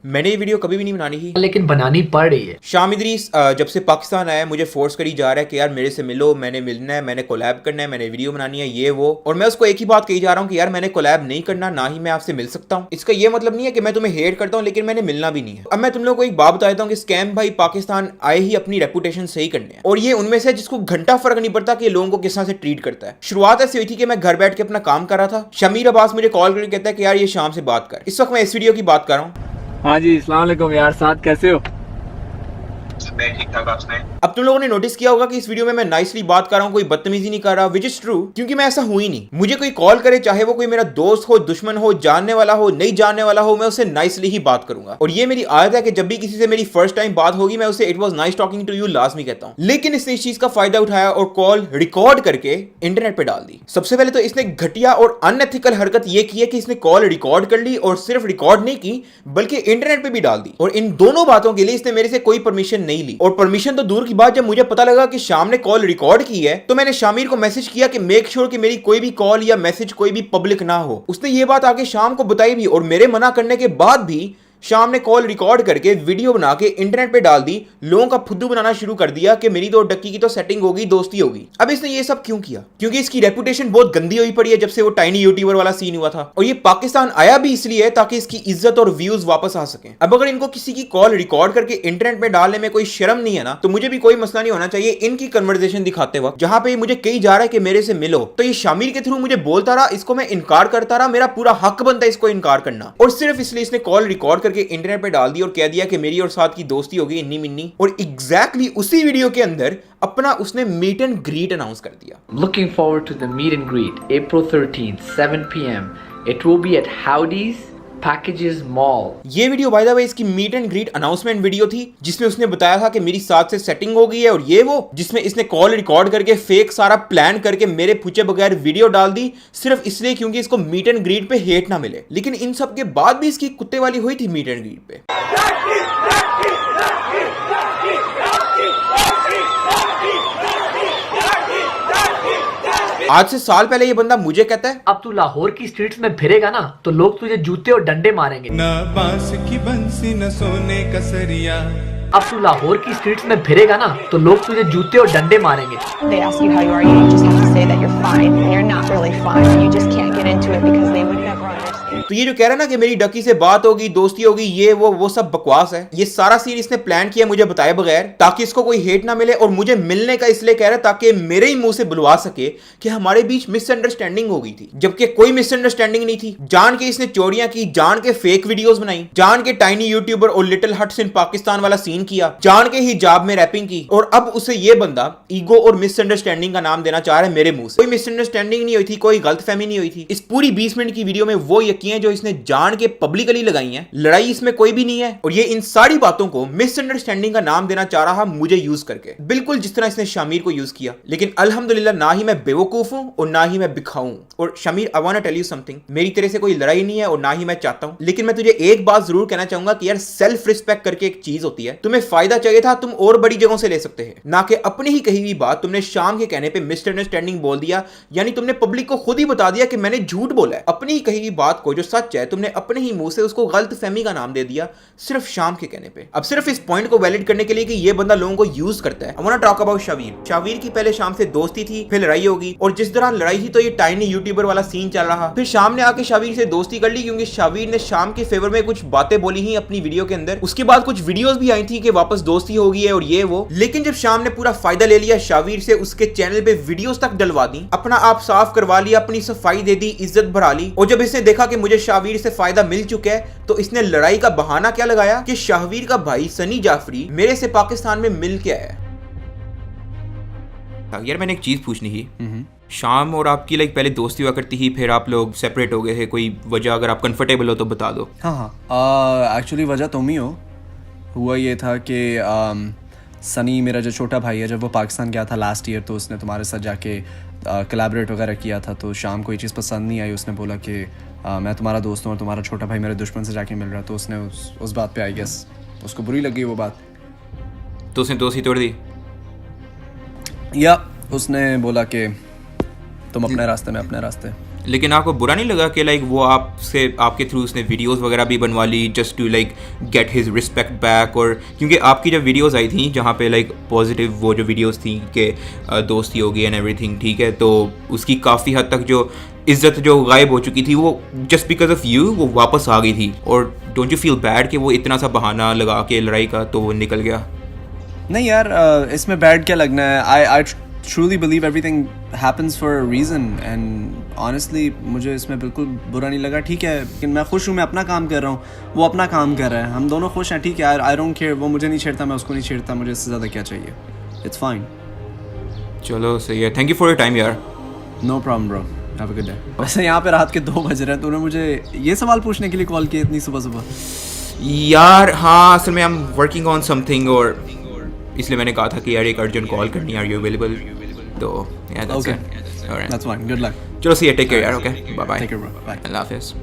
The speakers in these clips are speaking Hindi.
मैंने ये वीडियो कभी भी नहीं बनानी थी, लेकिन बनानी पड़ रही है। शाम इदरीस जब से पाकिस्तान आया मुझे फोर्स करी जा रहा है कि यार मेरे से मिलो, मैंने मिलना है, मैंने कोलैब करना है, मैंने वीडियो बनानी है, ये वो। और मैं उसको एक ही बात कही जा रहा हूँ कि यार मैंने कोलैब नहीं करना, ना ही मैं आपसे मिल सकता हूँ। इसका ये मतलब नहीं है कि मैं तुम्हें हेट करता हूँ, लेकिन मैंने मिलना भी नहीं है। अब मैं तुम लोगों को एक बात बताता हूँ कि स्कैम भाई पाकिस्तान आए ही अपनी रेपुटेशन सही करने हैं, और ये उनमें से जिसको घंटा फर्क नहीं पड़ता कि लोगों को किस तरह से ट्रीट करता है। शुरुआत ऐसी हुई थी कि मैं घर बैठ के अपना काम कर रहा था, शमीर अब्बास मुझे कॉल करके कहता है कि यार ये शाम से बात कर। इस वक्त मैं इस वीडियो की बात कर रहा हूँ। हाँ जी, अस्सलाम वालेकुम यार, साथ कैसे हो? ठीक ठाक। आपने अब तुम लोगों ने नोटिस किया होगा कि इस वीडियो में मैं नाइसली बात कर रहा हूं, कोई बदतमीजी नहीं कर रहा, विच इज ट्रू, क्योंकि मैं ऐसा हूं ही नहीं। मुझे कोई कॉल करे, चाहे वो कोई मेरा दोस्त हो, दुश्मन हो, जानने वाला हो, नहीं जानने वाला हो, मैं उससे नाइसली ही बात करूंगा। और ये मेरी आदत है कि जब भी किसी से मेरी फर्स्ट टाइम बात होगी मैं उसे it was nice talking to you लाजमी कहता हूं। लेकिन इसने इस चीज का फायदा उठाया और कॉल रिकॉर्ड करके इंटरनेट पे डाल दी। सबसे पहले तो इसने घटिया और अनएथिकल हरकत ये की है कि इसने कॉल रिकॉर्ड कर ली, और सिर्फ रिकॉर्ड नहीं की बल्कि इंटरनेट पे भी डाल दी। और इन दोनों बातों के लिए इसने मेरे से कोई परमिशन नहीं ली। और परमिशन तो दूर की बात, जब मुझे पता लगा कि शाम ने कॉल रिकॉर्ड की है तो मैंने शामिर को मैसेज किया कि मेक श्योर कि मेरी कोई भी कॉल या मैसेज कोई भी पब्लिक ना हो। उसने ये बात आगे शाम को बताई भी, और मेरे मना करने के बाद भी शाम ने कॉल रिकॉर्ड करके वीडियो बना के इंटरनेट पे डाल दी, लोगों का फुद्दू बनाना शुरू कर दिया कि मेरी तो डक्की की तो सेटिंग होगी, दोस्ती होगी। अब इसने ये सब क्यों किया? क्योंकि इसकी रेपुटेशन बहुत गंदी हुई पड़ी है जब से वो टाइनी यूट्यूबर वाला सीन हुआ था। और ये पाकिस्तान आया भी इसलिए ताकि इसकी इज्जत और व्यूज वापस आ सके। अब अगर इनको किसी की कॉल रिकॉर्ड करके इंटरनेट में डालने में कोई शर्म नहीं है ना, तो मुझे भी कोई मसला नहीं होना चाहिए इनकी कन्वर्सेशन दिखाते वक्त जहां पे मुझे कही जा रहा है कि मेरे से मिलो, तो ये शामिर के थ्रू मुझे बोलता रहा, इसको मैं इनकार करता रहा, मेरा पूरा हक बनता है इसको इनकार करना। और सिर्फ इसलिए इसने कॉल रिकॉर्ड करके इंटरनेट पे डाल और कह दिया कि मेरी और साथ की दोस्ती हो गई इन्नी मिन्नी। और एग्जैक्टली उसी वीडियो के अंदर अपना उसने मीट एंड ग्रीट अनाउंस कर दिया। Looking forward to the meet and greet, April 13th, 7 p.m. It will be at Howdy's Packages Mall. ये वीडियो बाय द वे इसकी meet and greet announcement video थी, जिसमें उसने बताया था कि मेरी साथ से सेटिंग हो गई है, और ये वो जिसमें इसने कॉल रिकॉर्ड करके फेक सारा प्लान करके मेरे पूछे बगैर वीडियो डाल दी, सिर्फ इसलिए क्योंकि इसको मीट एंड ग्रीट पे हेट ना मिले। लेकिन इन सब के बाद भी इसकी कुत्ते वाली हुई थी मीट एंड ग्रीट पे। आज से साल पहले ये बंदा मुझे कहता है अब तू लाहौर की स्ट्रीट्स में फिरेगा ना तो लोग तुझे जूते और डंडे मारेंगे। न बांस की बंसी न सोने का सरिया। अब तू लाहौर की स्ट्रीट्स में फिरेगा ना तो लोग तुझे जूते और डंडे मारेंगे। They ask you how you are, you just have to say that you're fine, and you're not really fine. You just can't get into it because they would never understand. तो ये जो कह रहा है ना कि मेरी डकी से बात होगी, दोस्ती होगी, ये वो सब बकवास है। ये सारा सीन इसने प्लान किया मुझे बताए बगैर, ताकि इसको कोई हेट ना मिले। और मुझे मिलने का इसलिए कह रहा है ताकि मेरे ही मुंह से बुलवा सके कि हमारे बीच मिसअंडरस्टैंडिंग हो गई थी, जबकि कोई मिसअंडरस्टैंडिंग नहीं थी। जान के इसने चोरियां की, जान के फेक वीडियोस बनाई, जान के टाइनी यूट्यूबर और लिटिल हट्स इन पाकिस्तान वाला सीन किया, जान के हिजाब में रैपिंग की। और अब उसे ये बंदा ईगो और मिसअंडरस्टैंडिंग का नाम देना चाह रहा है मेरे मुंह से। कोई मिसअंडरस्टैंडिंग नहीं हुई थी, कोई गलतफहमी नहीं हुई थी। इस पूरी 20 मिनट की वीडियो में वो यकीन जो इसने जान के पब्लिकली लगाई है, लड़ाई इसमें कोई भी नहीं है। और ये इन सारी बातों को मिसअंडरस्टैंडिंग का नाम देना चाह रहा मुझे यूज करके, बिल्कुल जिस तरह इसने शामिर को यूज किया। लेकिन अल्हम्दुलिल्लाह ना ही मैं बेवकूफ हूं और ना ही मैं बिखाऊ हूं। और Shamir, I want to tell you something, मेरी तेरे से कोई लड़ाई नहीं है और ना ही मैं चाहता हूं, लेकिन मैं तुझे एक बात जरूर कहना चाहूंगा कि यार सेल्फ रिस्पेक्ट करके एक चीज होती है। तुम्हें फायदा चाहिए था, तुम और बड़ी जगहों से ले सकते हैं, ना कि अपनी ही कही हुई बात तुमने शाम के कहने पे मिसअंडरस्टैंडिंग बोल दिया। यानी तुमने पब्लिक को खुद ही बता दिया कि मैंने झूठ बोला है। अपनी ही कही हुई बात को जो सच है तुमने अपने ही मुंह से उसको गलत फहमी का नाम दे दिया, सिर्फ शाम के कहने पे। अब सिर्फ इस पॉइंट को वैलिड करने के लिए कि ये बंदा लोगों को यूज करता है, I want to talk about Shaveer. Shaveer की पहले शाम से दोस्ती थी, फिर लड़ाई होगी, और जिस दौरान लड़ाई थी तो ये टाइनी यूट्यूबर वाला सीन चल रहा। फिर शाम ने आके शावीर से दोस्ती कर ली क्योंकि शावीर ने शाम के फेवर में कुछ बातें बोली ही अपनी वीडियो के अंदर। उसके बाद कुछ वीडियोस भी आई थी कि वापस दोस्ती हो गई है और ये वो। लेकिन जब शाम ने पूरा फायदा ले लिया शावीर से, उसके चैनल पे वीडियोस तक डलवा दी, अपना आप साफ करवा लिया, अपनी सफाई दे दी, इज्जत बढ़ा ली, और जब इसने देखा कि मुझे शावीर से फायदा मिल चुका है तो इसने लड़ाई का बहाना क्या लगाया कि शाहवीर का भाई सनी जाफरी मेरे से पाकिस्तान में मिल के आया। यार मैंने एक चीज पूछनी थी, शाम और आपकी लाइक पहले दोस्ती हुआ करती थी, फिर आप लोग सेपरेट हो गए थे, कोई वजह अगर आप कंफर्टेबल हो तो बता दो। हाँ, एक्चुअली वजह तुम ही हो। हुआ ये था कि सनी मेरा जो छोटा भाई है, जब वो पाकिस्तान गया था लास्ट ईयर तो उसने तुम्हारे साथ जाके कोलैबोरेट वगैरह किया था। तो शाम को ये चीज़ पसंद नहीं आई, उसने बोला कि मैं तुम्हारा दोस्त हूँ और तुम्हारा छोटा भाई मेरे दुश्मन से जाके मिल रहा। तो उसने उस बात पे आई गेस उसको बुरी लगी वो बात, तो उसने दोस्ती तोड़ दी, या उसने बोला कि तुम अपने रास्ते में अपने रास्ते। लेकिन आपको बुरा नहीं लगा कि लाइक वो आपसे आपके थ्रू उसने वीडियोस वगैरह भी बनवा ली just to like get his respect back? और क्योंकि आपकी जब वीडियोस आई थी जहाँ पे लाइक पॉजिटिव वो जो वीडियोस थी कि दोस्ती होगी एंड एवरीथिंग, ठीक है, तो उसकी काफ़ी हद तक जो इज्जत जो गायब हो चुकी थी वो जस्ट बिकॉज ऑफ यू वो वापस आ गई थी। और डोंट यू फील बैड कि वो इतना सा बहाना लगा के लड़ाई का तो वो निकल गया? नहीं यार, इसमें बैड क्या लगना है? आई truly believe everything happens for a reason and honestly मुझे इसमें बिल्कुल बुरा नहीं लगा। ठीक है, लेकिन मैं खुश हूँ, मैं अपना काम कर रहा हूँ, वो अपना काम कर रहा है, हम दोनों खुश हैं। ठीक है, I don't care, वो मुझे नहीं छेड़ता, मैं उसको नहीं छेड़ता, मुझे इससे ज़्यादा क्या चाहिए? It's fine। चलो सही है, thank you for your time यार। No problem bro, have a good day। वैसे यहाँ पे रात के 2 बज रहे हैं, तूने मुझे ये सवाल पूछने के लिए कॉल किया इतनी सुबह सुबह? यार हाँ, असल में I am working on something और इसलिए मैंने कहा था कि यार एक अर्जेंट कॉल करनी, आर यू अवेलेबल? तो yeah, that's Okay, it. All right. that's fine, good luck। चलो सी टेक केयर यार, okay bye bye. Take care bro, bye। Allah हाफिज़।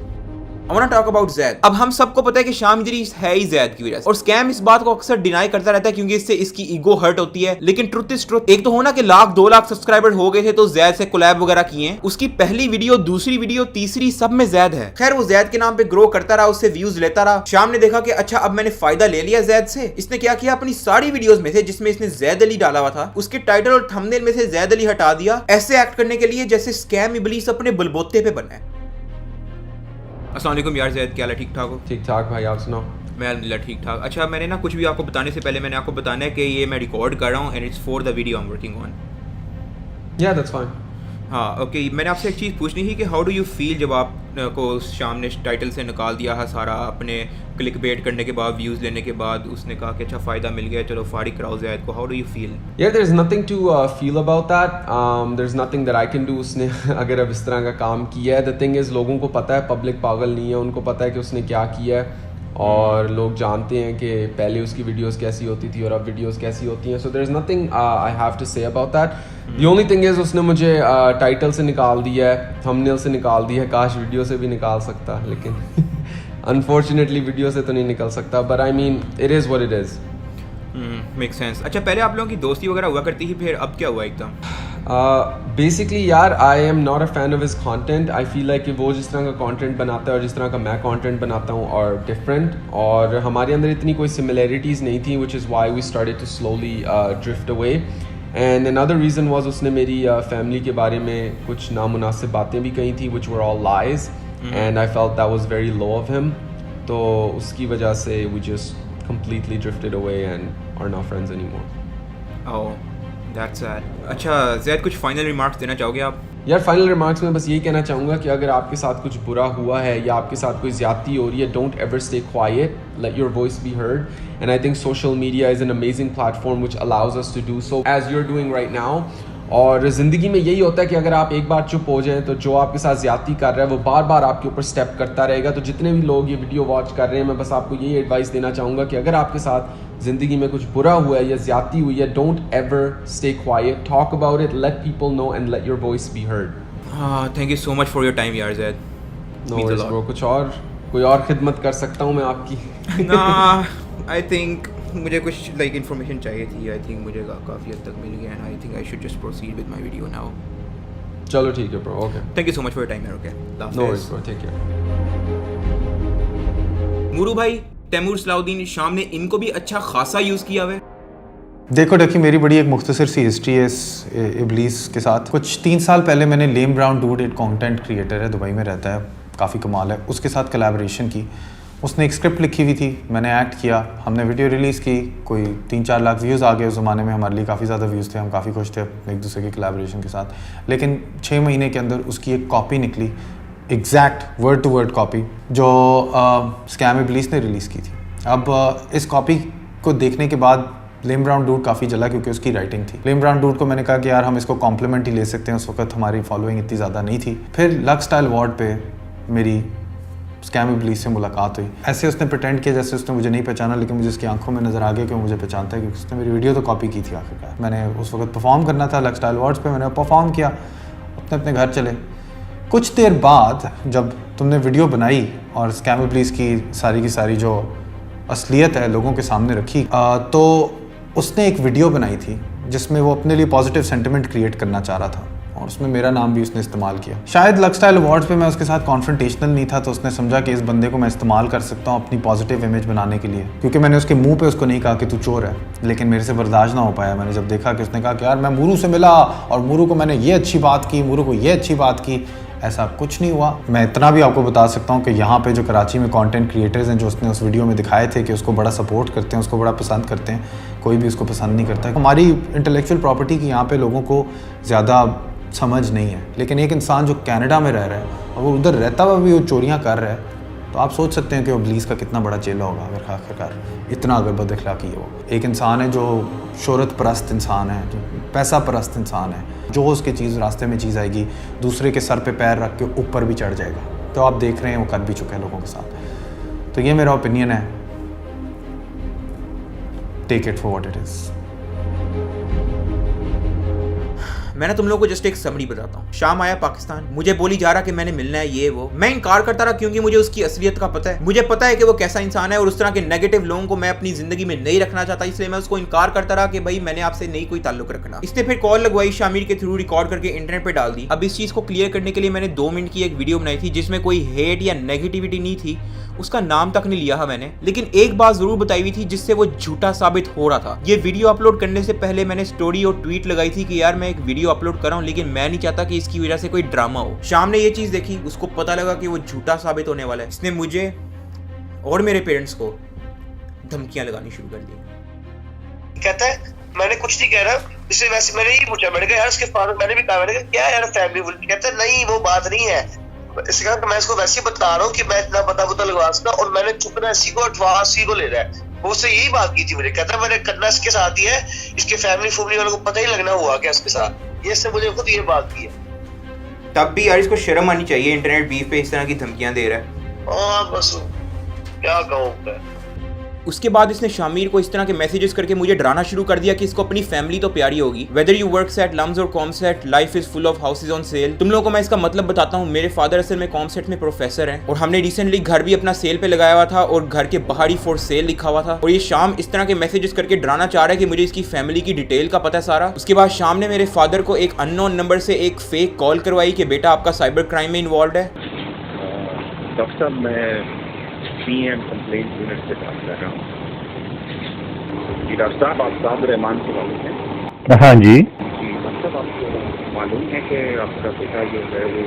I want to talk about Zaid। अब हम सबको पता है कि शाम इदरीस है ही Zaid की वजह से, और स्कैम इस बात को अक्सर डिनाई करता रहता है क्योंकि इससे इसकी ईगो हर्ट होती है। लेकिन ट्रुथ इज ट्रुथ, एक तो होना कि 1-2 लाख सब्सक्राइबर हो गए थे तो Zaid से कोलैब वगैरह किए हैं, उसकी पहली वीडियो, दूसरी वीडियो, तीसरी, सब में Zaid है। खैर वो Zaid के नाम पे ग्रो करता रहा, उससे व्यूज लेता रहा। शाम ने देखा कि अच्छा अब मैंने फायदा ले लिया Zaid से। इसने क्या किया, अपनी सारी वीडियोस में से जिसमें इसने Zaid अली डाला हुआ था उसके टाइटल और थंबनेल में से Zaid अली हटा दिया, ऐसे एक्ट करने के लिए जैसे स्कैम इबलीस अपने बलबोते पे बना है। अस्सलाम वालेकुम यार Zaid, क्या हाल है? ठीक ठाक हो? ठीक ठाक भाई, आप सुनाओ। मैं अल्हम्दुलिल्लाह ठीक ठाक। अच्छा, मैंने ना कुछ भी आपको बताने से पहले मैंने आपको बताना है कि ये मैं रिकॉर्ड कर रहा हूँ and it's for the video I am working on. या दैट्स फाइन। हाँ ओके, मैंने आपसे एक चीज़ पूछनी थी कि हाउ डू यू फील जब आपको शाम ने टाइटल से निकाल दिया है सारा, अपने क्लिक बेट करने के बाद, व्यूज़ लेने के बाद उसने कहा कि अच्छा फ़ायदा मिल गया, चलो फारिग कराओ Zaid को, how do you feel? Yeah, there's nothing to feel about that. There's nothing that I can do। उसने अगर अब इस तरह का काम किया है, the thing is लोगों को पता है, पब्लिक पागल नहीं है, उनको पता है कि उसने क्या किया है, और लोग जानते हैं कि पहले उसकी वीडियोस कैसी होती थी और अब वीडियोस कैसी होती हैं। So there is nothing I have to say about that. The only thing is उसने मुझे टाइटल से निकाल दिया है, थंबनेल से निकाल दिया है, काश वीडियो से भी निकाल सकता, लेकिन अनफॉर्चुनेटली वीडियो से तो नहीं निकल सकता। But I mean it is what it is. Make sense. अच्छा, पहले आप लोगों की दोस्ती वगैरह हुआ करती थी, फिर अब क्या हुआ एकदम? बेसिकली यार I am not a fan of his content. I feel like कि वो जिस तरह का कंटेंट बनाता है और जिस तरह का मैं कंटेंट बनाता हूँ और डिफरेंट, और हमारे अंदर इतनी कोई सिमिलैरिटीज़ नहीं थी, which is why we started to slowly drift away. And another reason was उसने मेरी फैमिली के बारे में कुछ नामुनासिब बातें भी कही थी, which were all lies, and I felt that was very low of him. तो उसकी वजह से we just completely drifted away and are not friends anymore. Oh, that's sad. अच्छा Zaid, कुछ फाइनल रिमार्क्स देना चाहोगे आप? यार फाइनल रिमार्क्स में बस यही कहना चाहूँगा कि अगर आपके साथ कुछ बुरा हुआ है या आपके साथ कोई ज़्यादती हो रही है, don't ever stay quiet, let your voice be heard. And I think social media is an amazing platform which allows us to do so as you are doing right now. और ज़िंदगी में यही होता है कि अगर आप एक बार चुप हो जाएं तो जो आपके साथ ज़्यादती कर रहा है वो बार बार आपके ऊपर स्टेप करता रहेगा। तो जितने भी लोग ये वीडियो वॉच कर रहे हैं, मैं बस आपको यही एडवाइस देना चाहूँगा कि अगर आपके साथ ज़िंदगी में कुछ बुरा हुआ है या ज़्यादती हुई है, don't ever stay quiet, talk about it, let people know and let your voice be heard. हाँ, thank you so much for your time यार Zaid। नो वरीज ब्रो, कुछ और कोई और खिदमत कर सकता हूँ मैं आपकी? ना, आई थिंक मुझे कुछ लाइक इन्फॉर्मेशन चाहिए थी, आई थिंक मुझे काफ़ी हद तक मिल गया and I think I should just proceed with my video now. चलो ठीक है bro, okay, thank you so much for your time यार। Okay, no worries bro, take care. Mooru भाई, तैमूर सलाउद्दीन, शाम ने इनको भी अच्छा खासा यूज़ किया हुआ है। देखो डकी, मेरी बड़ी एक मुख्तसर सी हिस्ट्री है इस इबलीस के साथ। कुछ 3 साल पहले मैंने लेम ब्राउन डूड, एक कंटेंट क्रिएटर है, दुबई में रहता है, काफ़ी कमाल है, उसके साथ कोलैबोरेशन की। उसने एक स्क्रिप्ट लिखी हुई थी, मैंने एक्ट किया, हमने वीडियो रिलीज़ की, कोई 3-4 लाख व्यूज़ आ गए। उस ज़माने में हमारे लिए काफ़ी ज़्यादा व्यूज़ थे, हम काफ़ी खुश थे एक दूसरे के कोलैबोरेशन के साथ। लेकिन 6 महीने के अंदर उसकी एक कॉपी निकली, exact word to word copy, जो स्कैम इबलीस ने रिलीज़ की थी। अब इस कॉपी को देखने के बाद लेम ब्राउन डूड काफ़ी जला क्योंकि उसकी राइटिंग थी। लेम ब्राउन डूड को मैंने कहा कि यार हम इसको कॉम्प्लीमेंट ही ले सकते हैं, उस वक्त हमारी फॉलोइंग इतनी ज़्यादा नहीं थी। फिर लक स्टाइल अवार्ड पे मेरी स्कैम इबलीस से मुलाकात हुई। ऐसे उसने प्रिटेंड किया जैसे उसने मुझे नहीं पहचाना, लेकिन मुझे उसकी आंखों में नज़र आ गया कि वो मुझे पहचानता है क्योंकि उसने मेरी वीडियो तो कॉपी की थी आखिरकार। मैंने उस वक्त परफॉर्म करना था लक स्टाइल अवार्ड्स पे, मैंने परफॉर्म किया, अपने अपने घर चले। कुछ देर बाद जब तुमने वीडियो बनाई और स्कैम इबलीस की सारी जो असलियत है लोगों के सामने रखी, तो उसने एक वीडियो बनाई थी जिसमें वो अपने लिए पॉजिटिव सेंटिमेंट क्रिएट करना चाह रहा था और उसमें मेरा नाम भी उसने इस्तेमाल किया। शायद लक्सस्टाइल अवार्ड्स पे मैं उसके साथ कॉन्फ्रंटेशनल नहीं था, तो उसने समझा कि इस बंदे को मैं इस्तेमाल कर सकता हूँ अपनी पॉजिटिव इमेज बनाने के लिए, क्योंकि मैंने उसके मुंह पे उसको नहीं कहा कि तू चोर है, लेकिन मेरे से बर्दाश्त ना हो पाया। मैंने जब देखा कि उसने कहा कि यार मैं मूरू से मिला और मूरू को मैंने ये अच्छी बात की, मूरू को ये अच्छी बात की, ऐसा कुछ नहीं हुआ। मैं इतना भी आपको बता सकता हूँ कि यहाँ पे जो कराची में कंटेंट क्रिएटर्स हैं, जो उसने उस वीडियो में दिखाए थे कि उसको बड़ा सपोर्ट करते हैं, उसको बड़ा पसंद करते हैं, कोई भी उसको पसंद नहीं करता है। हमारी इंटेलेक्चुअल प्रॉपर्टी की यहाँ पे लोगों को ज़्यादा समझ नहीं है, लेकिन एक इंसान जो कनाडा में रह रहा है और वो उधर रहता हुआ भी वो चोरियाँ कर रहा है, तो आप सोच सकते हैं कि वो इब्लीस का कितना बड़ा चेला होगा अगर आखिरकार इतना अगर बद अखलाकी है। वो एक इंसान है जो शोहरत परस्त इंसान है, जो पैसा परस्त इंसान है, जो उसकी चीज़ रास्ते में चीज़ आएगी दूसरे के सर पे पैर रख के ऊपर भी चढ़ जाएगा। तो आप देख रहे हैं वो कर भी चुके हैं लोगों के साथ। तो ये मेरा ओपिनियन है, take it for what it is. मैं ना तुम लोगों को जस्ट एक समरी बताता हूँ। शाम आया पाकिस्तान, मुझे बोली जा रहा कि मैंने मिलना है ये वो। मैं इनकार करता रहा क्योंकि मुझे उसकी असलियत का पता है। मुझे पता है कि वो कैसा इंसान है और उस तरह के नेगेटिव लोगों को मैं अपनी जिंदगी में नहीं रखना चाहता, इसलिए मैं उसको इनकार करता रहा कि भाई मैंने आपसे नहीं कोई ताल्लुक रखना। इसने फिर कॉल लगवाई, शामिर के थ्रू रिकॉर्ड करके इंटरनेट पे डाल दी। अब इस चीज को क्लियर करने के लिए मैंने 2 मिनट की एक वीडियो बनाई थी जिसमें कोई हेट या नेगेटिविटी नहीं थी, उसका नाम तक नहीं लिया है मैंने, लेकिन एक बात जरूर बताई हुई थी जिससे वो झूठा साबित हो रहा था। ये वीडियो अपलोड करने से पहले मैंने स्टोरी और ट्वीट लगाई थी कि यार मैं एक वीडियो अपलोड कर रहा हूँ, लेकिन मैं नहीं चाहता कि इसकी वजह से कोई ड्रामा हो। शाम ने ये चीज देखी, उसको पता लगा कि वो झूठा साबित होने वाला है। इसने मुझे और मेरे पेरेंट्स को धमकियां लगानी शुरू कर दी। कहता है मैंने कुछ नहीं कह रहा, इसे वैसे मैंने ही पूछा, मैंने कहा यार उसके फादर, मैंने भी कहा, मैंने कहा क्या यार फैमिली, कहता है नहीं वो बात नहीं है। इससे कहा मैं इसको वैसे ही बता रहा हूँ कि मैं इतना पता लगवा सकता, और मैंने चुपना इसी को अठवा सी को ले रहा है। वो उससे यही बात की थी मेरे, कहता है मैंने करना इसके साथ ही है, इसके फैमिली वालों को पता ही लगना हुआ क्या इसके साथ, ये इससे मुझे खुद ये बात की है। तब भी यार इसको शर्म आनी चाहिए, इंटरनेट बीफ पे इस तरह की धमकियां दे रहा है। हाँ बस क्या कहूँ। उसके बाद इसने शामिर को इस तरह के मैसेजेस करके मुझे डराना शुरू कर दिया कि इसको अपनी फैमिली तो प्यारी होगी, whether you work at LUMS और COMSATS, life is full of houses on sale. तुम लोगों को मैं इसका मतलब बताता हूँ। मेरे फादर असल में कॉमसेट में प्रोफेसर हैं और हमने रिसेंटली घर भी अपना सेल पे लगाया हुआ था और घर के बाहर ही फॉर सेल लिखा हुआ था। और ये शाम इस तरह के मैसेजेस करके डराना चाह रहा है कि मुझे इसकी फैमिली की डिटेल का पता है सारा। उसके बाद शाम ने मेरे फादर को एक अननोन नंबर से एक फेक कॉल करवाई कि बेटा आपका साइबर क्राइम में इन्वॉल्व है। डॉक्टर साहब मैं पीएम कंप्लेंट यूनिट से बात कर रहा हूँ। डॉक्टर साहब आप साहब रहमान से मालूम है? हाँ जी। डॉक्टर साहब आपको मालूम है कि आपका पिता जो है वो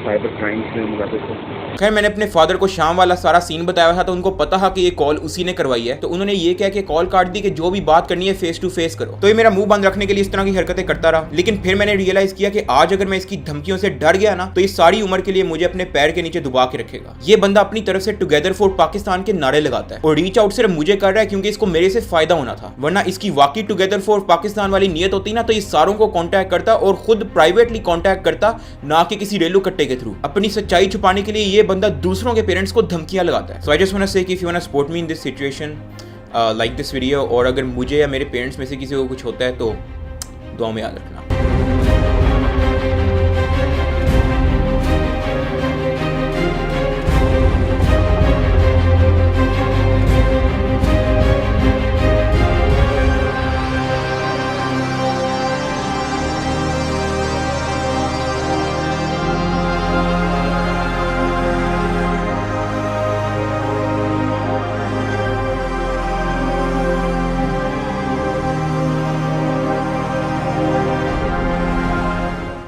साइबर क्राइम से मुलाकात है? खैर मैंने अपने फादर को शाम वाला सारा सीन बताया था, तो उनको पता था कि ये कॉल उसी ने करवाई है, तो उन्होंने ये कह के कॉल काट दी कि जो भी बात करनी है फेस टू फेस करो। तो ये मेरा मुंह बंद रखने के लिए इस तरह की हरकतें करता रहा, लेकिन फिर मैंने रियलाइज किया कि आज अगर मैं इसकी धमकियों से डर गया ना, तो ये सारी उम्र के लिए मुझे अपने पैर के नीचे दुबा के रखेगा। ये बंदा अपनी तरफ से टुगेदर फॉर पाकिस्तान के नारे लगाता है और रीच आउट सिर्फ मुझे कर रहा है क्योंकि इसको मेरे से फायदा होना था, वरना इसकी वाकई टुगेदर फॉर पाकिस्तान वाली नीयत होती ना तो ये सारों को कॉन्टैक्ट करता और खुद प्राइवेटली कॉन्टैक्ट करता, ना कि किसी रेलू कट्टे के थ्रू। अपनी सच्चाई छुपाने के लिए ये बंदा दूसरों के पेरेंट्स को धमकियां लगाता है। So I just want to say कि if you want to support me in this situation, like this video, और अगर मुझे या मेरे पेरेंट्स में से किसी को कुछ होता है तो दुआ में याद रखना।